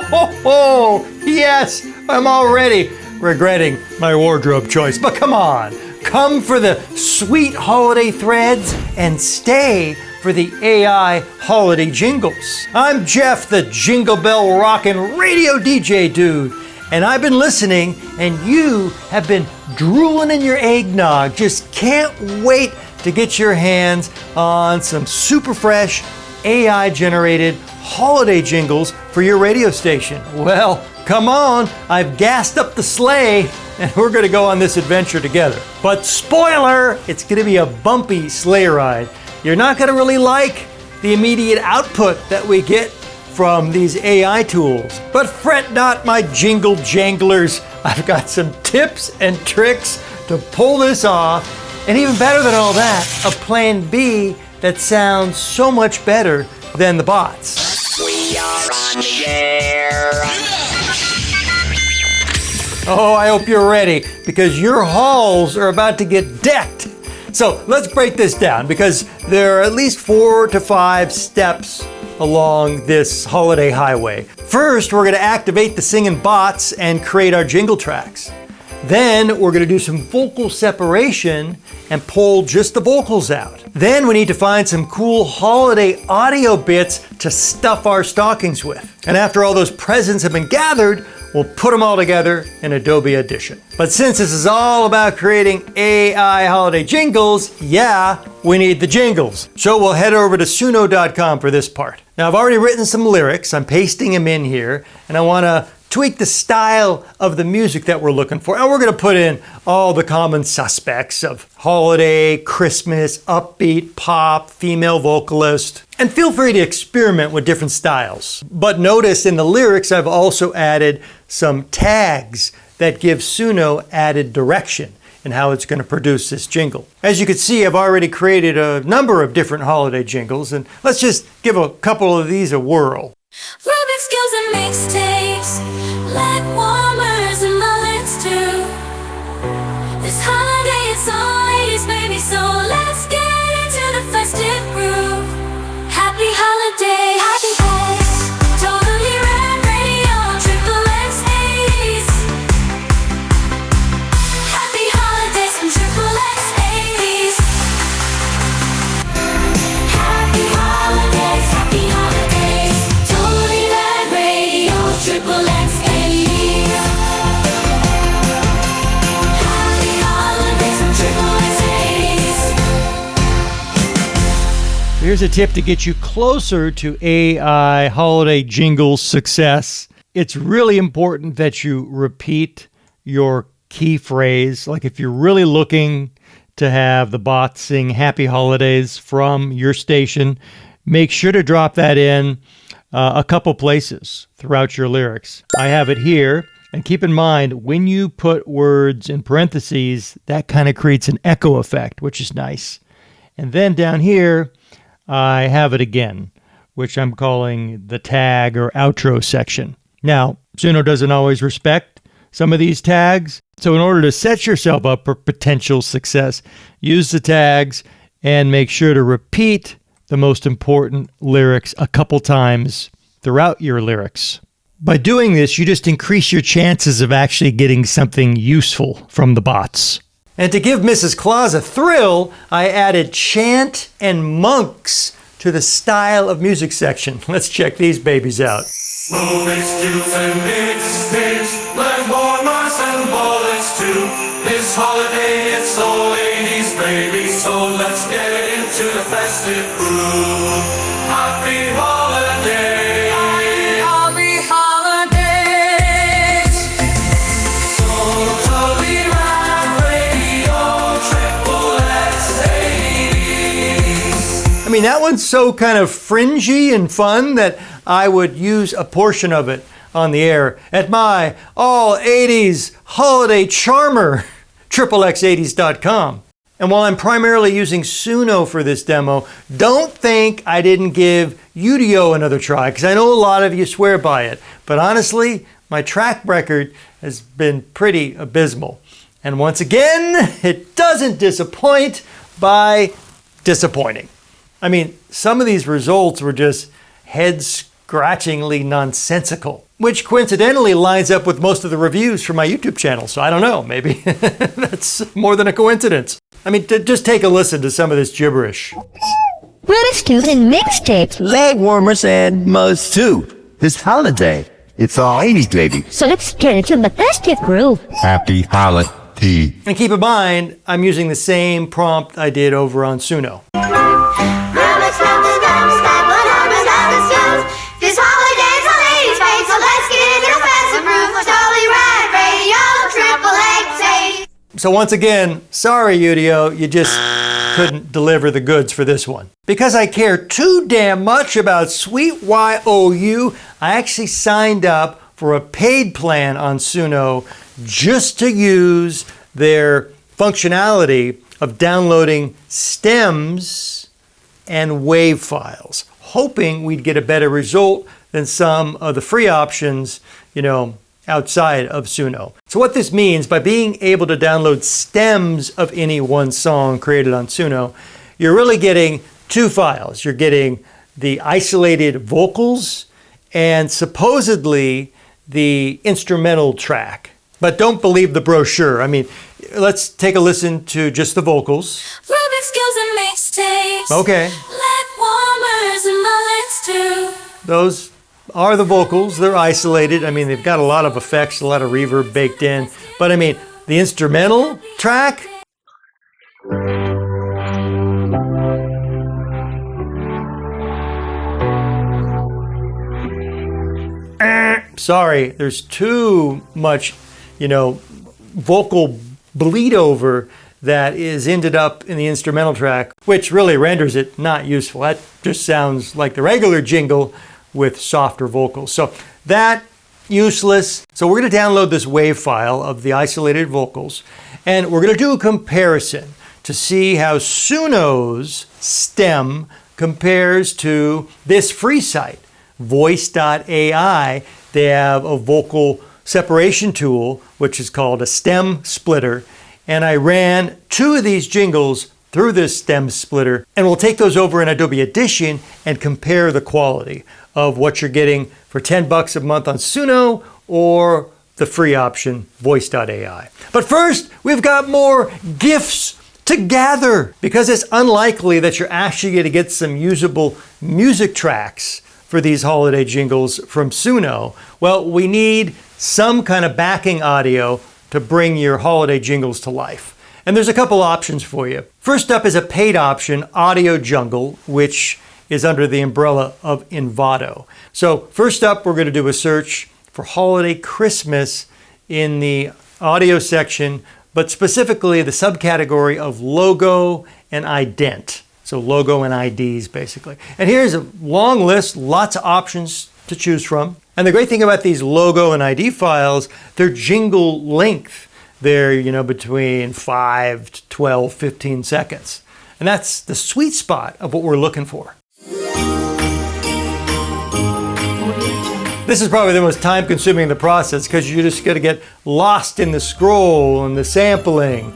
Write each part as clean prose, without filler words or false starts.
ho, ho! Yes, I'm already regretting my wardrobe choice. But come on, come for the sweet holiday threads and stay for the AI holiday jingles. I'm Jeff, the Jingle Bell Rockin' Radio DJ dude, and I've been listening, and you have been drooling in your eggnog. Just can't wait to get your hands on some super fresh AI-generated holiday jingles for your radio station. Well, come on, I've gassed up the sleigh, and we're gonna go on this adventure together. But spoiler, it's gonna be a bumpy sleigh ride. You're not gonna really like the immediate output that we get from these AI tools. But fret not, my jingle janglers. I've got some tips and tricks to pull this off. And even better than all that, a plan B that sounds so much better than the bots. We are on the air. Oh, I hope you're ready, because your halls are about to get decked. So let's break this down, because there are at least 4 to 5 steps along this holiday highway. First, we're going to activate the singing bots and create our jingle tracks. Then we're going to do some vocal separation and pull just the vocals out. Then we need to find some cool holiday audio bits to stuff our stockings with. And after all those presents have been gathered, we'll put them all together in Adobe Audition. But since this is all about creating AI holiday jingles, yeah, we need the jingles. So we'll head over to Suno.com for this part. Now, I've already written some lyrics. I'm pasting them in here, and I want to tweak the style of the music that we're looking for. And we're going to put in all the common suspects of holiday, Christmas, upbeat, pop, female vocalist. And feel free to experiment with different styles. But notice in the lyrics, I've also added some tags that give Suno added direction in how it's going to produce this jingle. As you can see, I've already created a number of different holiday jingles, and let's just give a couple of these a whirl. Rubik's Cubes and mixtapes, like warmers and mullets too. This holiday it's all 80s, baby, so let's get into the festive groove. Happy holiday, happy days, totally rad radio, triple X 80s. Happy holidays from triple X 80s. Happy holidays, happy holidays, totally rad radio, triple X 80s. Happy holidays from triple X 80s. Here's a tip to get you closer to AI holiday jingle success. It's really important that you repeat your key phrase. Like if you're really looking to have the bot sing Happy Holidays from your station, make sure to drop that in a couple places throughout your lyrics. I have it here. And keep in mind, when you put words in parentheses, that kind of creates an echo effect, which is nice. And then down here, I have it again, which I'm calling the tag or outro section. Now, Suno doesn't always respect some of these tags. So in order to set yourself up for potential success, use the tags and make sure to repeat the most important lyrics a couple times throughout your lyrics. By doing this, you just increase your chances of actually getting something useful from the bots. And to give Mrs. Claus a thrill, I added chant and monks to the style of music section. Let's check these babies out. Rubik's Cubes and mixtapes, like warmers and bullets too. This holiday it's all 80s, baby, so let's get into the festive groove. Happy holiday. Happy holidays. Totally rad radio, triple X 80s. I mean, that one's so kind of fringy and fun that I would use a portion of it on the air at my all 80s holiday charmer, XXX80s.com. And while I'm primarily using Suno for this demo, don't think I didn't give UDO another try, because I know a lot of you swear by it. But honestly, my track record has been pretty abysmal. And once again, it doesn't disappoint by disappointing. I mean, some of these results were just head-scratchingly nonsensical. which coincidentally lines up with most of the reviews for my YouTube channel. So I don't know, maybe that's more than a coincidence. I mean, just take a listen to some of this gibberish. British and mixtapes. Leg warmers and most too. This holiday, it's all 80s, baby. So let's get into the festive groove. Happy holiday. And keep in mind, I'm using the same prompt I did over on Suno. This holiday's a lady's fate, so let's get into the festive groove with Totally Rad Radio, triple X. So once again, sorry Udio, you just couldn't deliver the goods for this one. Because I care too damn much about Sweet YOU, I actually signed up for a paid plan on Suno just to use their functionality of downloading stems and wave files, hoping we'd get a better result than some of the free options, outside of Suno. So what this means, by being able to download stems of any one song created on Suno, you're really getting two files. You're getting the isolated vocals and supposedly the instrumental track. But don't believe the brochure. I mean, let's take a listen to just the vocals. Rubik's skills and mixtapes. Okay. Leg warmers and mullets too. Those are the vocals. They're isolated. I mean, they've got a lot of effects, a lot of reverb baked in. But I mean, the instrumental track, sorry, there's too much, vocal bleed over that is ended up in the instrumental track, which really renders it not useful. That just sounds like the regular jingle with softer vocals. So that, useless. So we're going to download this wave file of the isolated vocals, and we're going to do a comparison to see how Suno's stem compares to this free site, Voice.ai. They have a vocal separation tool, which is called a stem splitter. And I ran two of these jingles through this stem splitter, and we'll take those over in Adobe Audition and compare the quality of what you're getting for $10 a month on Suno or the free option, Voice.ai. But first, we've got more gifts to gather, because it's unlikely that you're actually going to get some usable music tracks for these holiday jingles from Suno. Well, we need some kind of backing audio to bring your holiday jingles to life. And there's a couple options for you. First up is a paid option, AudioJungle, which is under the umbrella of Envato. So first up, we're going to do a search for Holiday Christmas in the audio section, but specifically the subcategory of logo and ident. So logo and IDs, basically. And here's a long list, lots of options to choose from. And the great thing about these logo and ID files, they're jingle length. They're, between 5 to 12, 15 seconds. And that's the sweet spot of what we're looking for. This is probably the most time-consuming in the process, because you're just going to get lost in the scroll and the sampling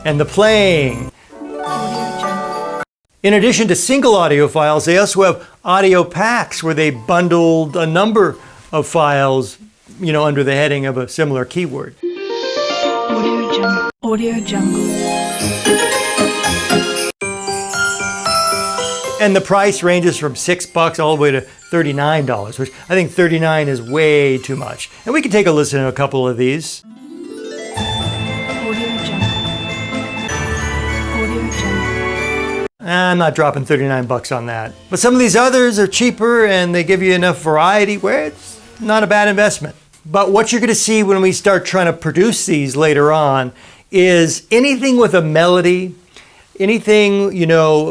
and the playing. In addition to single audio files, they also have audio packs where they bundled a number of files, under the heading of a similar keyword. AudioJungle. And the price ranges from $6 all the way to $39, which I think $39 is way too much. And we can take a listen to a couple of these. I'm not dropping $39 on that. But some of these others are cheaper and they give you enough variety where it's not a bad investment. But what you're going to see when we start trying to produce these later on is anything with a melody, anything,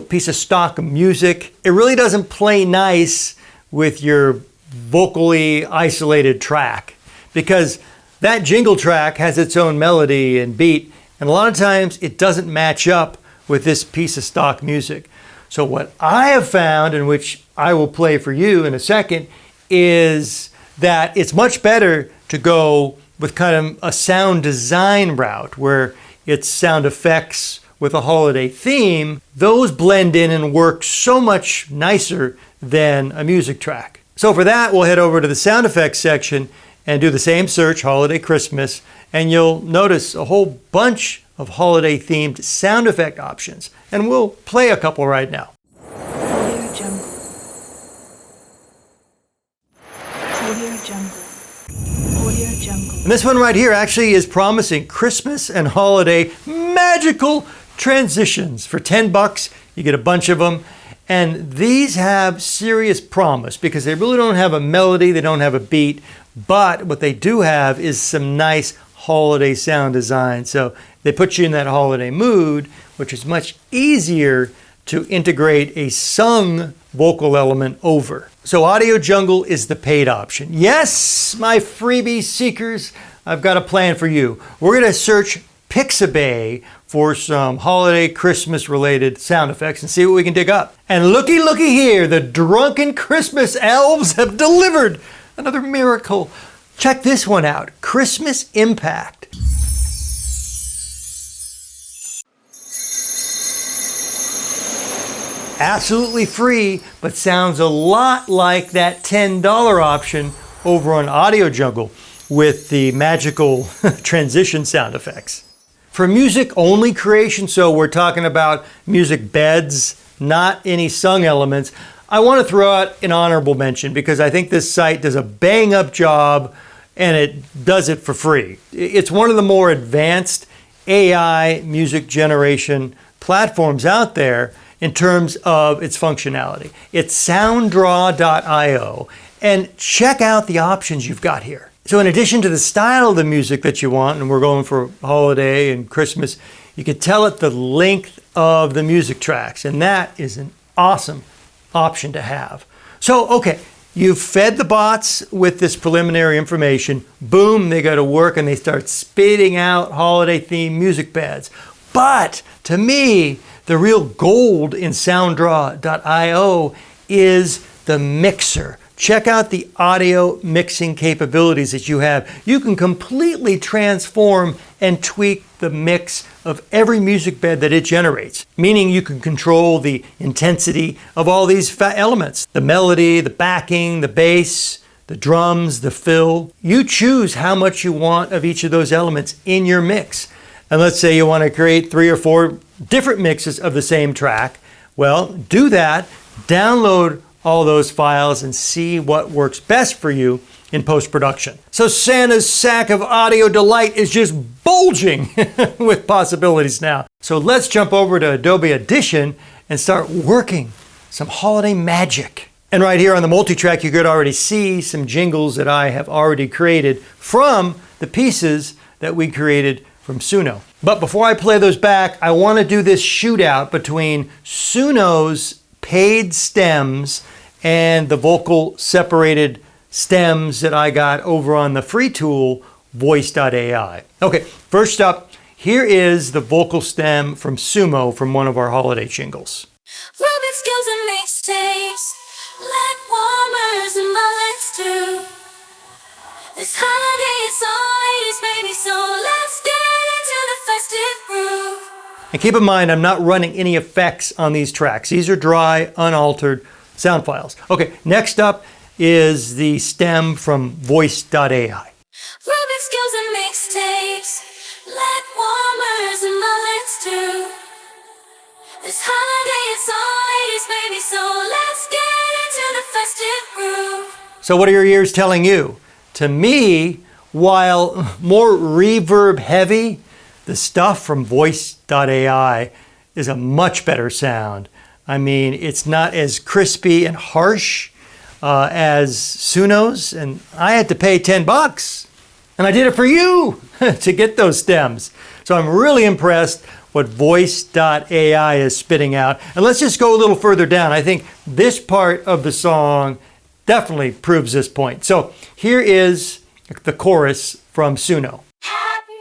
piece of stock music, it really doesn't play nice with your vocally isolated track, because that jingle track has its own melody and beat, and a lot of times it doesn't match up with this piece of stock music. So what I have found, and which I will play for you in a second, is that it's much better to go with kind of a sound design route where it's sound effects with a holiday theme. Those blend in and work so much nicer than a music track. So for that, we'll head over to the sound effects section and do the same search, Holiday Christmas, and you'll notice a whole bunch of holiday themed sound effect options. And we'll play a couple right now. AudioJungle. AudioJungle. AudioJungle. And this one right here actually is promising Christmas and holiday magical transitions. For $10, you get a bunch of them. And these have serious promise because they really don't have a melody, they don't have a beat, but what they do have is some nice holiday sound design. So they put you in that holiday mood, which is much easier to integrate a sung vocal element over. So AudioJungle is the paid option. Yes, my freebie seekers, I've got a plan for you. We're going to search Pixabay for some holiday Christmas related sound effects and see what we can dig up. And looky here, the drunken Christmas elves have delivered another miracle. Check this one out, Christmas Impact. Absolutely free, but sounds a lot like that $10 option over on AudioJungle with the magical transition sound effects. For music only creation, so we're talking about music beds, not any sung elements, I want to throw out an honorable mention because I think this site does a bang up job and it does it for free. It's one of the more advanced AI music generation platforms out there in terms of its functionality. It's sounddraw.io, and check out the options you've got here. So in addition to the style of the music that you want, and we're going for holiday and Christmas, you can tell it the length of the music tracks, and that is an awesome option to have. So, okay, you've fed the bots with this preliminary information. Boom, they go to work and they start spitting out holiday themed music beds. But to me, the real gold in sounddraw.io is the mixer. Check out the audio mixing capabilities that you have. You can completely transform and tweak the mix of every music bed that it generates, meaning you can control the intensity of all these elements, the melody, the backing, the bass, the drums, the fill. You choose how much you want of each of those elements in your mix. And let's say you want to create 3 or 4 different mixes of the same track. Well, do that, download all those files and see what works best for you in post-production. So Santa's sack of audio delight is just bulging with possibilities now. So let's jump over to Adobe Audition and start working some holiday magic. And right here on the multi-track, you could already see some jingles that I have already created from the pieces that we created from Suno. But before I play those back, I want to do this shootout between Suno's paid stems and the vocal separated stems that I got over on the free tool, Voice.ai. Okay, first up, here is the vocal stem from Suno from one of our holiday jingles. Rubbing skills and mixtapes, like warmers and bullets too. This holiday is all 80s, baby, so let's get into the festive groove. And keep in mind, I'm not running any effects on these tracks. These are dry, unaltered sound files. Okay, next up is the stem from Voice.ai. Rubbing skills and mixtapes, like warmers and bullets too. This holiday is all 80s, baby, so let's get into the festive groove. So what are your ears telling you? To me, while more reverb heavy, the stuff from Voice.ai is a much better sound. I mean, it's not as crispy and harsh as Suno's, and I had to pay $10, and I did it for you to get those stems. So I'm really impressed what Voice.ai is spitting out. And let's just go a little further down. I think this part of the song definitely proves this point. So here is the chorus from Suno. Happy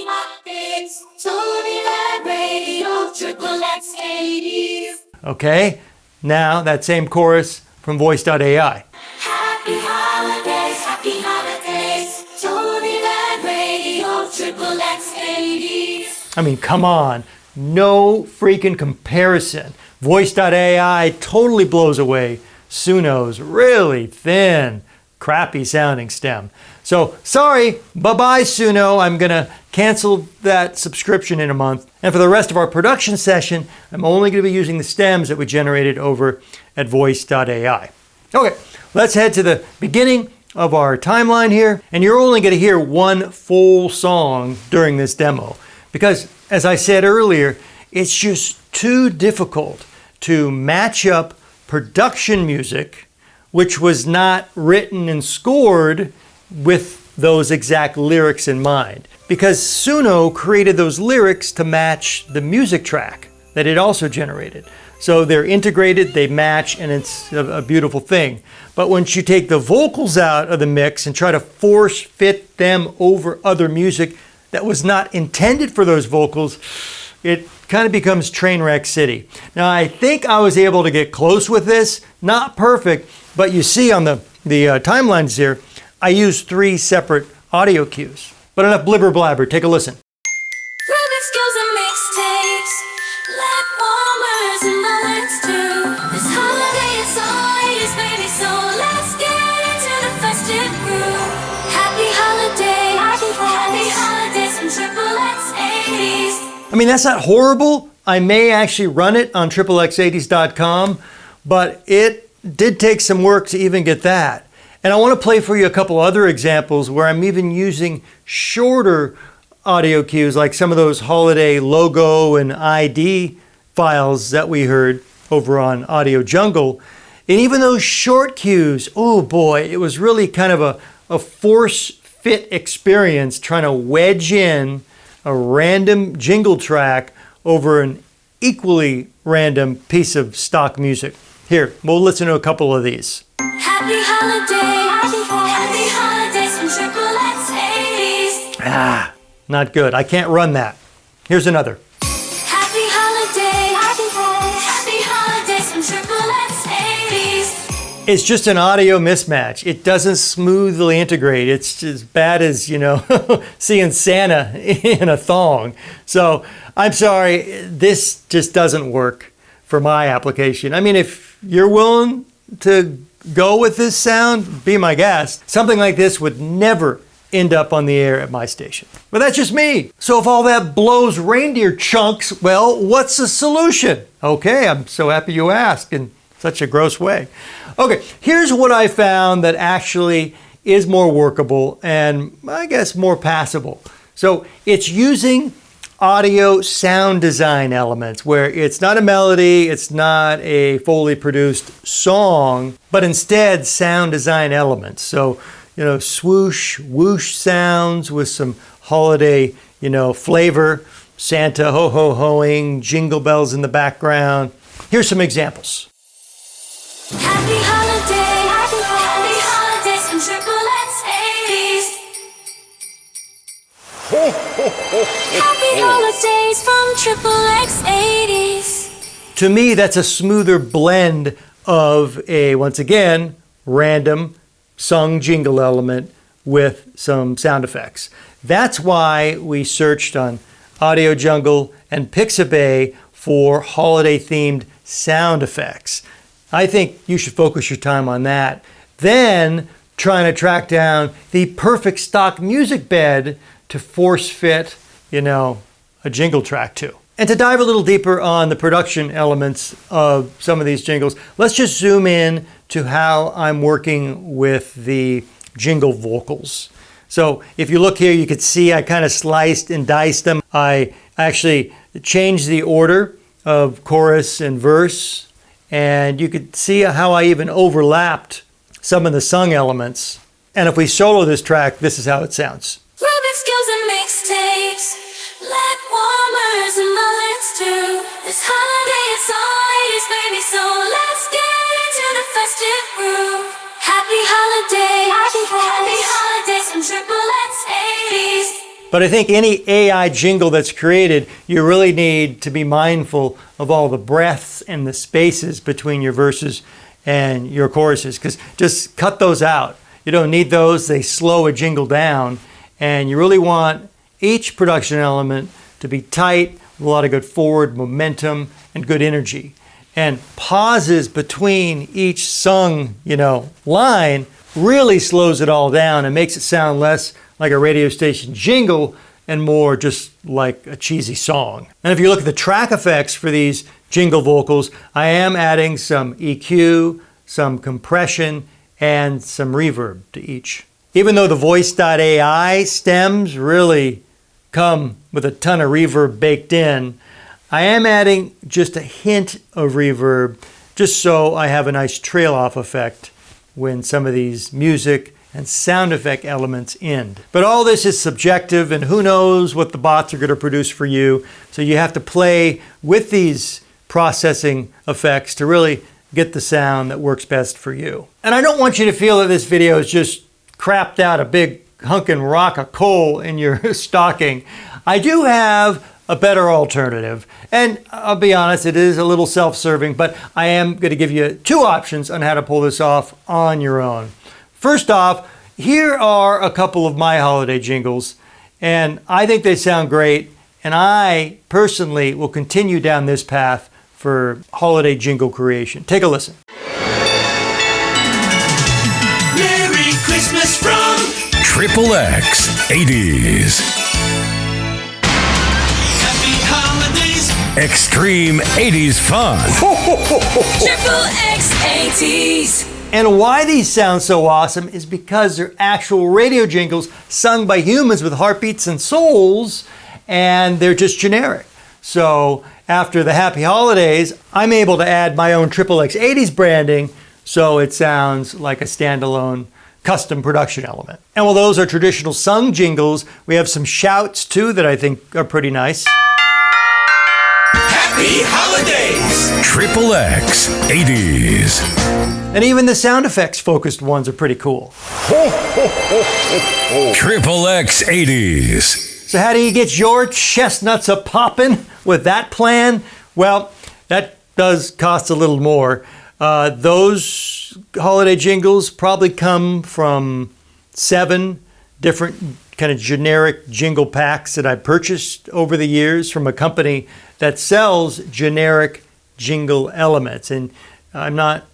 holidays, Tony Lab Radio, Triple X 80s. Okay, now that same chorus from Voice.ai. Happy holidays, Tony Lab Radio, Triple X 80s. I mean, come on, no freaking comparison. Voice.ai totally blows away Suno's really thin, crappy sounding stem. So sorry, bye-bye Suno. I'm gonna cancel that subscription in a month. And for the rest of our production session, I'm only gonna be using the stems that we generated over at Voice.ai. Okay, let's head to the beginning of our timeline here. And you're only gonna hear one full song during this demo because, as I said earlier, it's just too difficult to match up production music, which was not written and scored with those exact lyrics in mind. Because Suno created those lyrics to match the music track that it also generated. So they're integrated, they match, and it's a beautiful thing. But once you take the vocals out of the mix and try to force fit them over other music that was not intended for those vocals, it kind of becomes train wreck city. Now I think I was able to get close with this, not perfect, but you see on the timelines here, I used 3 separate audio cues. But enough blibber blabber, take a listen. Rubik's skills and mixtapes, like warmers and bullets too. This holiday it's all 80s, baby, so let's get into the festive groove. Happy holidays from Triple X 80s. I mean, that's not horrible. I may actually run it on xx80s.com, but it did take some work to even get that. And I want to play for you a couple other examples where I'm even using shorter audio cues, like some of those holiday logo and ID files that we heard over on AudioJungle. And even those short cues, oh boy, it was really kind of a force fit experience trying to wedge in a random jingle track over an equally random piece of stock music. Here, we'll listen to a couple of these. Happy holidays from Triple X 80s. Ah, not good. I can't run that. Here's another. Happy holidays from Triple X 80s. It's just an audio mismatch. It doesn't smoothly integrate. It's as bad as, seeing Santa in a thong. So I'm sorry, this just doesn't work for my application. I mean, if you're willing to go with this sound, be my guest. Something like this would never end up on the air at my station. But that's just me. So if all that blows reindeer chunks, well, what's the solution? Okay, I'm so happy you asked in such a gross way. Okay, here's what I found that actually is more workable and I guess more passable. So it's using audio sound design elements where it's not a melody, it's not a fully produced song, but instead sound design elements. So, swoosh, whoosh sounds with some holiday, flavor, Santa ho-ho-hoing, jingle bells in the background. Here's some examples. Happy holidays from Triple X 80s. Happy holidays from Triple X 80s. To me, that's a smoother blend of a, once again, random sung jingle element with some sound effects. That's why we searched on AudioJungle and Pixabay for holiday-themed sound effects. I think you should focus your time on that. Then trying to track down the perfect stock music bed to force fit, a jingle track to. And to dive a little deeper on the production elements of some of these jingles, let's just zoom in to how I'm working with the jingle vocals. So if you look here, you could see I kind of sliced and diced them. I actually changed the order of chorus and verse, and you could see how I even overlapped some of the sung elements. And if we solo this track, this is how it sounds. Rubik's skills and mixtapes, like warmers and bullets too. This holiday it's all 80s, baby, so let's get into the festive groove. Happy holidays from Triple X 80s. But I think any AI jingle that's created, you really need to be mindful of all the breaths and the spaces between your verses and your choruses, because just cut those out. You don't need those. They slow a jingle down. And you really want each production element to be tight, with a lot of good forward momentum and good energy. and pauses between each sung, line really slows it all down and makes it sound less like a radio station jingle and more just like a cheesy song. And if you look at the track effects for these jingle vocals, I am adding some EQ, some compression, and some reverb to each. Even though the Voice.ai stems really come with a ton of reverb baked in, I am adding just a hint of reverb just so I have a nice trail off effect when some of these music and sound effect elements end. But all this is subjective, and who knows what the bots are going to produce for you. So you have to play with these processing effects to really get the sound that works best for you. And I don't want you to feel that this video is just crapped out a big hunkin' rock of coal in your stocking. I do have a better alternative. And I'll be honest, it is a little self-serving, but I am going to give you two options on how to pull this off on your own. First off, here are a couple of my holiday jingles, and I think they sound great, and I personally will continue down this path for holiday jingle creation. Take a listen. Merry Christmas from Triple X 80s. Happy Holidays. Extreme 80s fun. Triple X 80s. And why these sound so awesome is because they're actual radio jingles sung by humans with heartbeats and souls, and they're just generic. So after the Happy Holidays, I'm able to add my own Triple X 80s branding so it sounds like a standalone custom production element. And while those are traditional sung jingles, we have some shouts too that I think are pretty nice. Happy Holidays. Triple X 80s. And even the sound effects focused ones are pretty cool. Triple X 80s. So how do you get your chestnuts a-poppin' with that plan? Well, that does cost a little more. Those holiday jingles probably come from 7 different kind of generic jingle packs that I purchased over the years from a company that sells generic jingle elements. And I'm not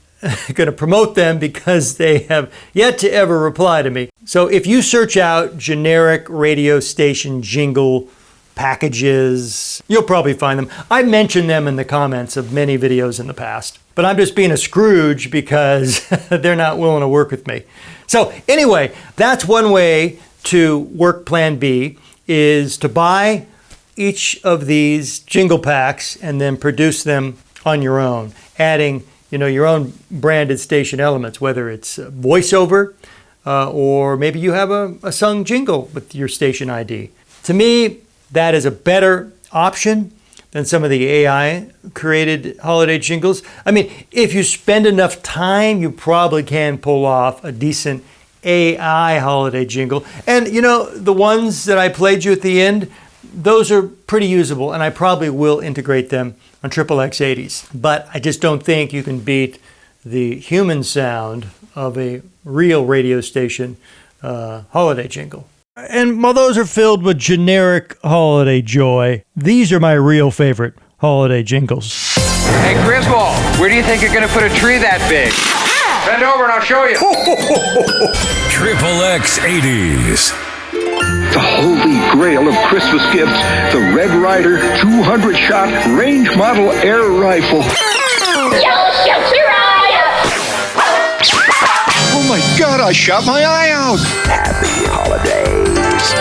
going to promote them because they have yet to ever reply to me. So if you search out generic radio station jingle packages, you'll probably find them. I mentioned them in the comments of many videos in the past, but I'm just being a Scrooge because they're not willing to work with me. So anyway, that's one way to work Plan B, is to buy each of these jingle packs and then produce them on your own, adding your own branded station elements, whether it's voiceover or maybe you have a sung jingle with your station ID. To me, that is a better option than some of the AI created holiday jingles. I mean, if you spend enough time, you probably can pull off a decent AI holiday jingle. And the ones that I played you at the end, those are pretty usable, and I probably will integrate them on Triple X 80s. But I just don't think you can beat the human sound of a real radio station holiday jingle. And while those are filled with generic holiday joy, these are my real favorite holiday jingles. Hey, Griswold, where do you think you're going to put a tree that big? Bend over and I'll show you. Triple X 80s. The holy grail of Christmas gifts, the Red Ryder 200-shot range model air rifle. Oh my God, I shot my eye out. Happy holidays.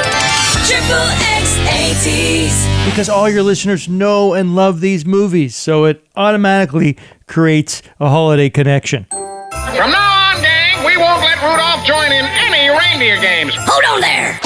Triple X 80s. Because all your listeners know and love these movies, so it automatically creates a holiday connection. From now on, gang, we won't let Rudolph join in any reindeer games. Hold on there.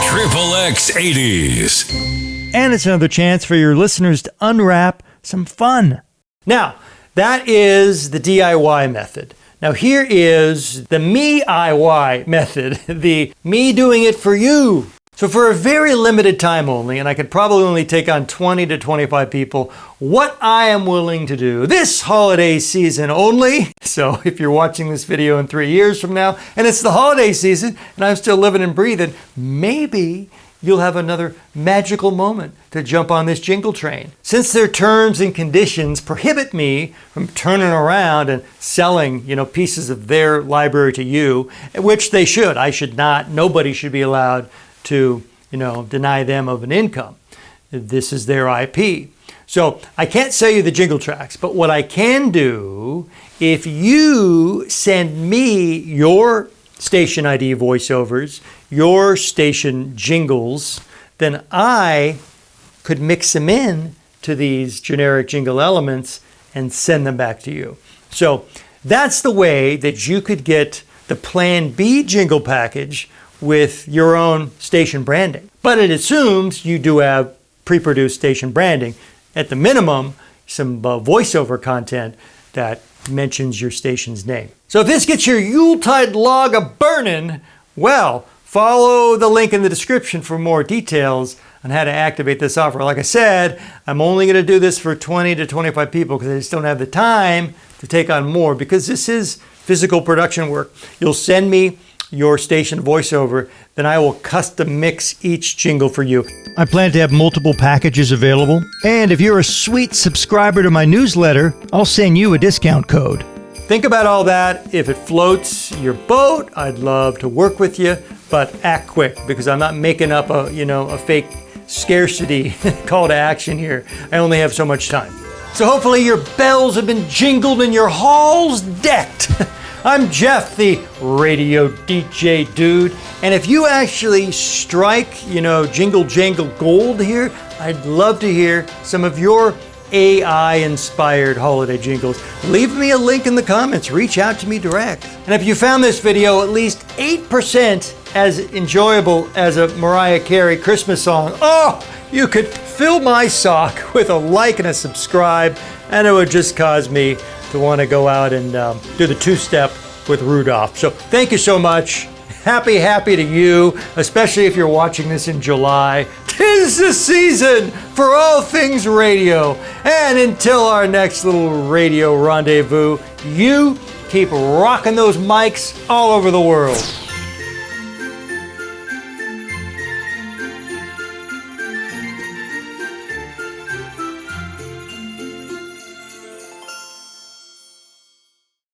Triple X 80s. And it's another chance for your listeners to unwrap some fun. Now, that is the DIY method. Now here is the me-IY method, the me doing it for you. So for a very limited time only, and I could probably only take on 20 to 25 people, what I am willing to do this holiday season only. So if you're watching this video in 3 years from now, and it's the holiday season, and I'm still living and breathing, maybe you'll have another magical moment to jump on this jingle train. Since their terms and conditions prohibit me from turning around and selling, pieces of their library to you, which they should. I should not. Nobody should be allowed to, deny them of an income. This is their IP. So I can't sell you the jingle tracks, but what I can do, if you send me your station ID voiceovers, your station jingles, then I could mix them in to these generic jingle elements and send them back to you. So that's the way that you could get the Plan B jingle package with your own station branding. But it assumes you do have pre-produced station branding. At the minimum, some voiceover content that mentions your station's name. So if this gets your Yuletide log a-burning, well, follow the link in the description for more details on how to activate this offer. Like I said, I'm only going to do this for 20 to 25 people because I just don't have the time to take on more because this is physical production work. You'll send me your station voiceover, then I will custom mix each jingle for you. I plan to have multiple packages available, and if you're a sweet subscriber to my newsletter, I'll send you a discount code. Think about all that. If it floats your boat, I'd love to work with you, but act quick because I'm not making up a fake scarcity call to action here. I only have so much time. So hopefully your bells have been jingled and your halls decked. I'm Jeff, the radio DJ dude, and if you actually strike, Jingle Jangle Gold here, I'd love to hear some of your AI-inspired holiday jingles. Leave me a link in the comments, reach out to me direct. And if you found this video at least 8% as enjoyable as a Mariah Carey Christmas song, you could fill my sock with a like and a subscribe, and it would just cause me to want to go out and do the two-step with Rudolph. So thank you so much. Happy to you, especially if you're watching this in July. 'Tis the season for all things radio. And until our next little radio rendezvous, you keep rocking those mics all over the world.